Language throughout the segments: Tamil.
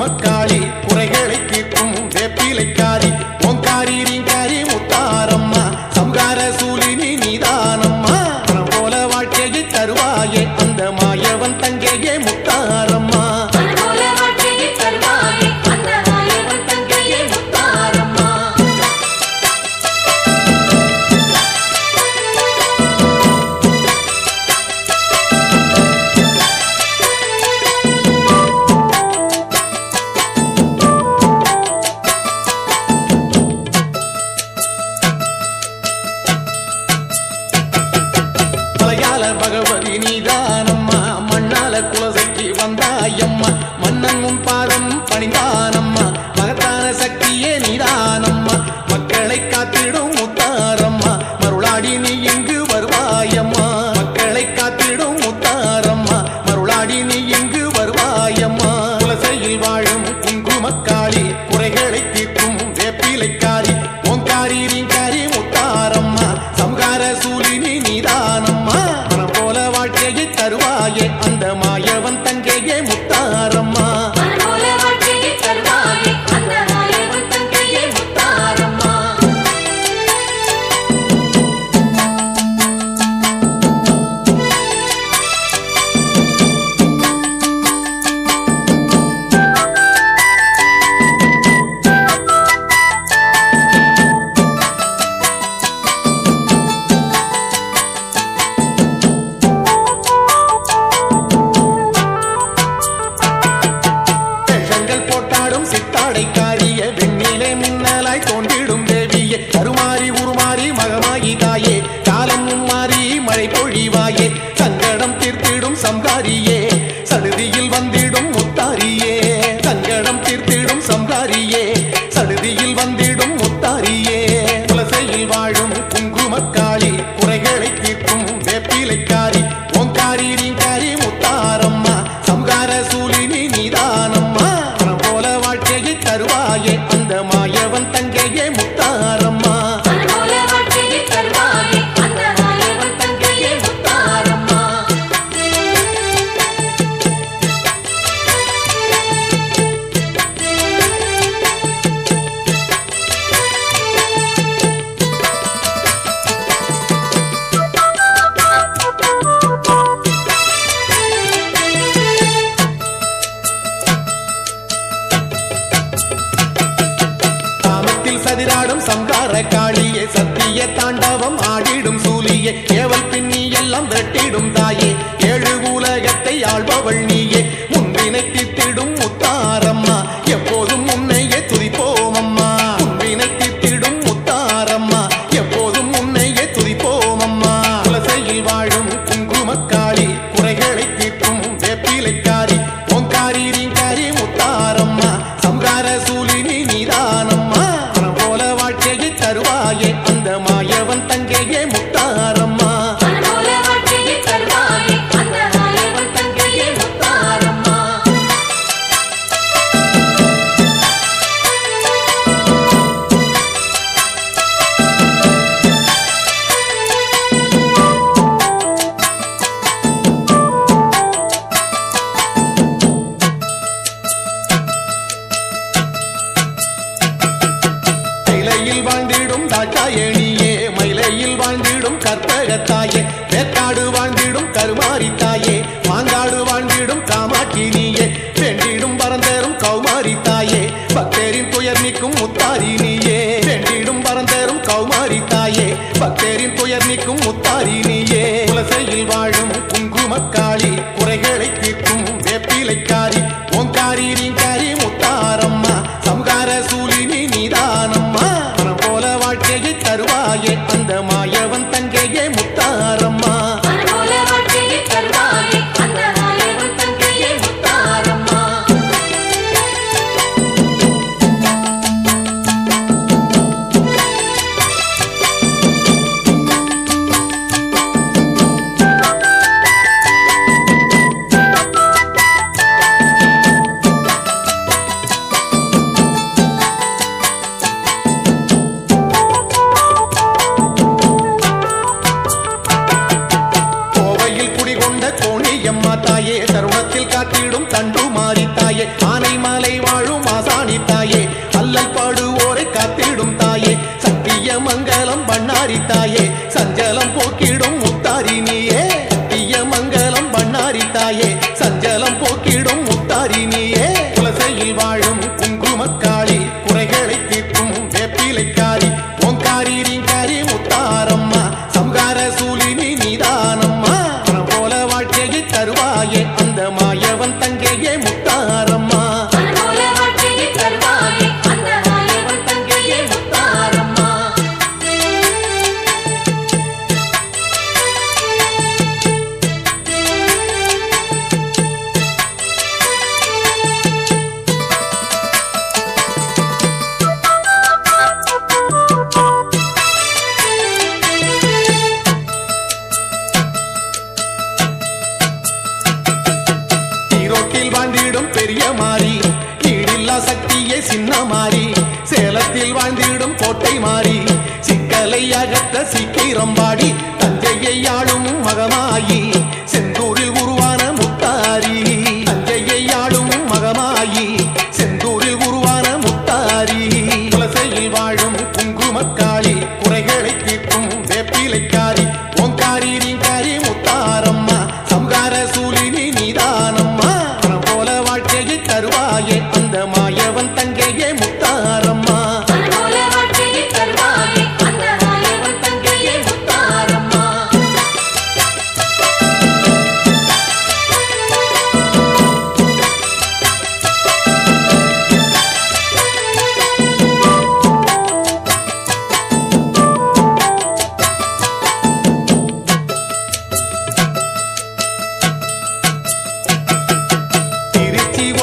குங்குமக்காளி குறைகளை தீர்க்கும் வேப்பிலைக்காரி ஓங்காரி ரீங்காரி முத்தாரம்மா சம்கார சூலினி நீதானம்மா மனம் போல வாழ்க்கையை தருவாயே அந்த மாயவன் தங்கையே முத்தாரம்மா பகவதி நீதானம்மா மண்ணால குலசைக்கு வந்தாயம்மா மன்னன் முன் பாதம் பணிந்தானம்மா மகத்தான சக்தியே நீதானம்மா மக்களை காத்திடும் முத்தாரம்மா மருளாடி நீ இங்கு வருவாயம்மா மக்களை காத்திடும் முத்தாரம்மா மருளாடி நீ இங்கு வருவாயம்மா குலசையில் வாழும் குங்குமக்காளி குறைகளை தீர்க்கும் வேப்பிலைக்காரி ஓங்காரி ரீங்காரி முத்தாரம்மா சம்கார சூலினி நீதானம்மா வாழ்க்கையை தருவாயே அந்த மாயவன் தங்கையே முத்தாரம்மா சித்தாடைக்காரிய வெண்ணிலே மின்னலாய் தோன்றிடும் தேவியே கருமாறி உருமாறி மகமாயி தாயே காலம் மாறி மழை பொழிவாயே சங்கடம் தீர்த்திடும் சம்காரியே சடுதியில் வந்திடும் முத்தாரியே சங்கடம் தீர்த்திடும் சம்காரியே சடுதியில் வந்திடும் முத்தாரியே குலசையில் வாழும் குங்குமக்காளி குறைகளை தீர்க்கும் வேப்பிலைக்காரி ஓங்காரி ரீங்காரி முத்தாரம்மா சம்கார சூலினி நீதானம்மா தருவாயே அந்த மாயவன் தங்கையே முத்தாரம்மா சதிராடும் சம்கார காளியே சத்திய தாண்டவம் ஆடிடும் சூலியே ஏவல் பின்னி எல்லாம் வெட்டிடும் தாயே ஏழு உலகத்தை ஆள்பவள் நீயே முன்பினை தீர்த்திடும் முத்தாரம்மா எப்போதும் உன்னையே துதிப்போம் அம்மா முன்பினை தீர்த்திடும் முத்தாரம்மா எப்போதும் உன்னையே துதிப்போம் அம்மா குலசையில் வாழும் குங்குமக்காளி குறைகளை தீர்க்கும் வேப்பிலைக்காரி ஓங்காரி ரீங்காரி முத்தாரம்மா சம்கார சூலினி நீதானம்மா வாழ்க்கையை தருவாயே அந்த மாயவன் தங்கையே முத்தாரம்மா வாழ்ந்திடும் தாட்சாயணியே மயிலையில் வாழ்ந்திடும் கற்பகத்தாயே வேற்காடு வாழ்ந்திடும் கருமாரி தாயே மாங்காடு வாழ்ந்திடும் காமாட்சி நீயே வெண்டிடும் பரந்தரும் கௌமாரி தாயே பக்தரின் துயர் நீக்கும் முத்தாரி நீயே வெண்டிடும் பரந்தரும் கௌமாரி தாயே பக்தரின் துயர் நீக்கும் முத்தாரி நீயே குலசையில் வாழும் குங்குமக்காளி குறைகளை தீர்க்கும் வேப்பிலைக்காரி ஓங்காரி ரீங்காரி முத்தாரம்மா சம்கார சூலினி நீதானம்மா வாழ்க்கையை தருவாயே அந்த மாயவன் தங்கையே முத்தாரம்மா தங்கை வாழும் மாசாணி தாயே அல்லல் பாடுவோரை காத்திடும் தாயே சத்திய மங்கலம் பண்ணாரி தாயே சஞ்சலம் போக்கிடும் முத்தாரி நீயே சத்திய மங்கலம் பண்ணாரி தாயே சஞ்சலம் போக்கிடும் முத்தாரி நீயே குலசையில் வாழும் குங்குமக்காளி குறைகளை தீர்க்கும் வேப்பிலைக்காரி ஓங்காரி ரீங்காரி முத்தாரம்மா சம்கார சூலினி நீதானம்மா மனம் போல வாழ்க்கையை தருவாயே அந்த மாயவன் தங்கையே முத்தாரம்மா வாழ்ந்திடும் பெரிய மாறி ஈடில்லா சக்தியே சின்ன மாறி சேலத்தில் வாழ்ந்திடும் கோட்டை மாறி சிக்கலை அகற்ற சீக்கிரம் பாடி தஞ்சையை ஆளும் மகமாயி செந்தூரில் உருவான முத்தாரி தஞ்சையை ஆளும் மகமாயி செந்தூரில் உருவான முத்தாரி குலசையில் வாழும் குங்குமக்காளி குறைகளை தீர்க்கும் வேப்பிலைக்காரி ஓங்காரி ரீங்காரி முத்தாரம்மா சம்கார சூலினி நீதானம்மா தருவாயே அந்த மாயவன் தங்கையே முத்தாரம்மா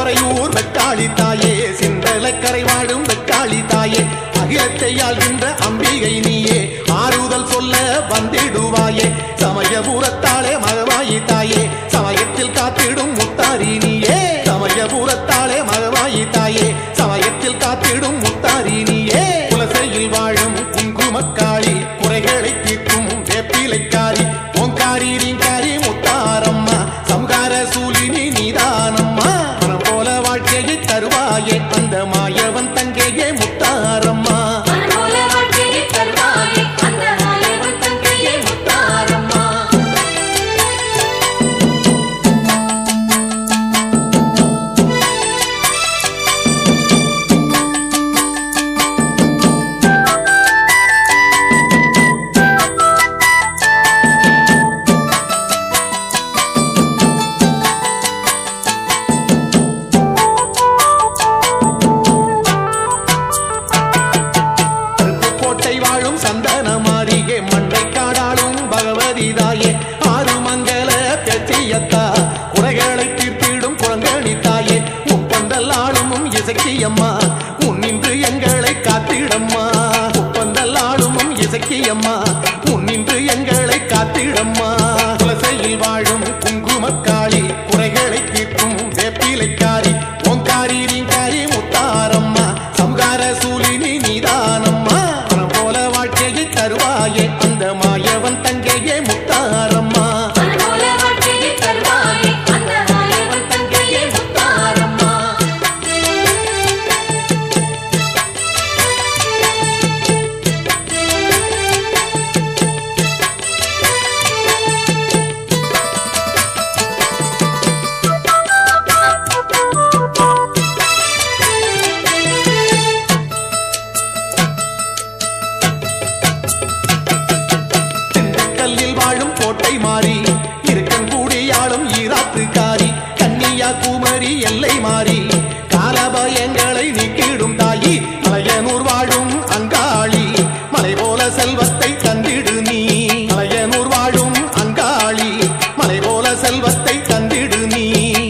உறையூர் வெக்காளி தாயே சிந்தலக்கரை வாழும் வெக்காளி தாயே அகிலத்தை ஆள்கின்ற அம்பிகை நீயே ஆறுதல் சொல்ல வந்திடுவாயே சமயபுரத்தாளே மகவாயி தாயே சமயத்தில் காத்திடும் முத்தாரி நீயே சமயபுரத்தாளே மகவாயி தாயே சமயத்தில் காத்திடும் முத்தாரி நீயே குலசையில் வாழும் குங்குமக்காளி குறைகளை தீர்க்கும் வேப்பிலைக்காரி ஓங்காரி ரீங்காரி முத்தாரம்மா சம்கார சூலினி நீதானம்மா வாழ்க்கையை தருவாயே அந்த மாயவன் தங்கையே முத்தாரம்மா சந்தன மாறியே மண்டை காடாளும் பகவதி தாயே ஆறு மங்கல பேச்சியத்தா குறைகளை தீர்த்திடும் குழங்கணி தாயே முப்பந்தல் ஆளும் இசக்கியம்மா முன்னின்று எங்களை காத்திடம்மா முப்பந்தல் ஆளும் இசக்கியம்மா முன்னின்று எங்களை காத்திடம்மா குலசையில் வாழும் குங்குமக்காளி குறைகளை தீர்க்கும் வேப்பிலைக்காரி ஓங்காரி ரீங்காரி முத்தாரம்மா சம்கார சூலினி நீதானம்மா தருவாயே அந்த மாயவன் தங்கையே முத்தாரம்மா கோட்டை மாறி இருக்கக்கூடியாளும் ஈராத்துக்காரி கன்னியாகுமரி எல்லை மாறி காலபயங்களை நீக்கிடும் தாயி மலையனூர் வாழும் அங்காளி மலை போல செல்வத்தை தந்திடு நீ மலையனூர் வாழும் அங்காளி மலை போல செல்வத்தை தந்திடு நீ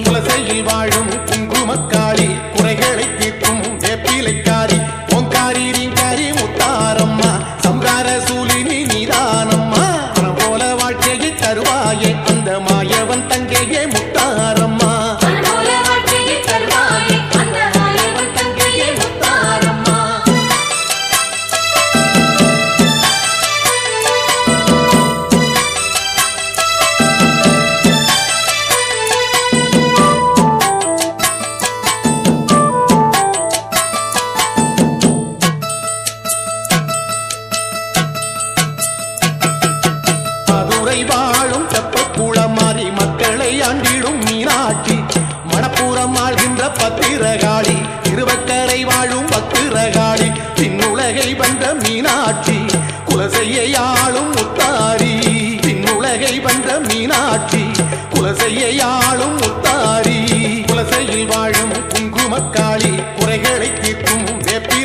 குலசையில் வாழும் குங்குமக்காளி குறைகளை தீர்க்கும் வேப்பிலைக்காரி ஓங்காரி ரீங்காரி முத்தாரம்மா சம்கார சூலினி நீதானம்மா தருவாயே அந்த மாயவன் தங்கையே முத்தாரம்மா தருவாயே அந்த மாயவன் தங்கையே முத்தாரம்மா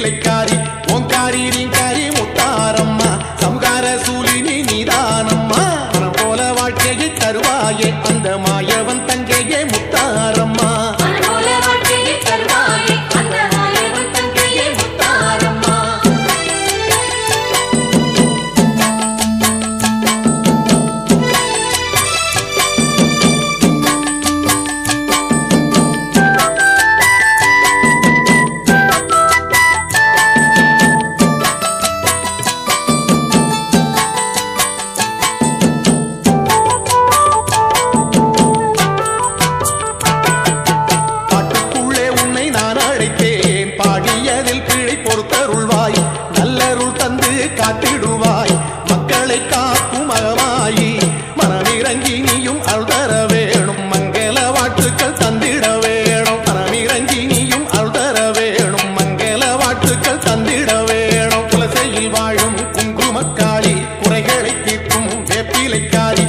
வேப்பிலைக்காரி ஓங்காரி ரீங்காரி முத்தாரம்மா சம்கார சூலினி நீதானம்மா மனம் போல வாழ்க்கையை தருவாயே அந்த மாயவன் தங்கையே முத்தாரம்மா பொறுத்தருள்வாய் நல்லருள் தந்து காத்திடுவாய் மக்களை காக்கும் மகமாயி மனமிறங்கி நீயும் அருள் தர வேணும் மங்கள வாழ்த்துக்கள் தந்திட வேணும் மனமிறங்கி நீயும் அருள் தர வேணும் மங்கள வாழ்த்துக்கள் தந்திட வேணும் குலசையில் வாழும் குங்குமக்காளி குறைகளை தீர்க்கும் வேப்பிலைக்காரி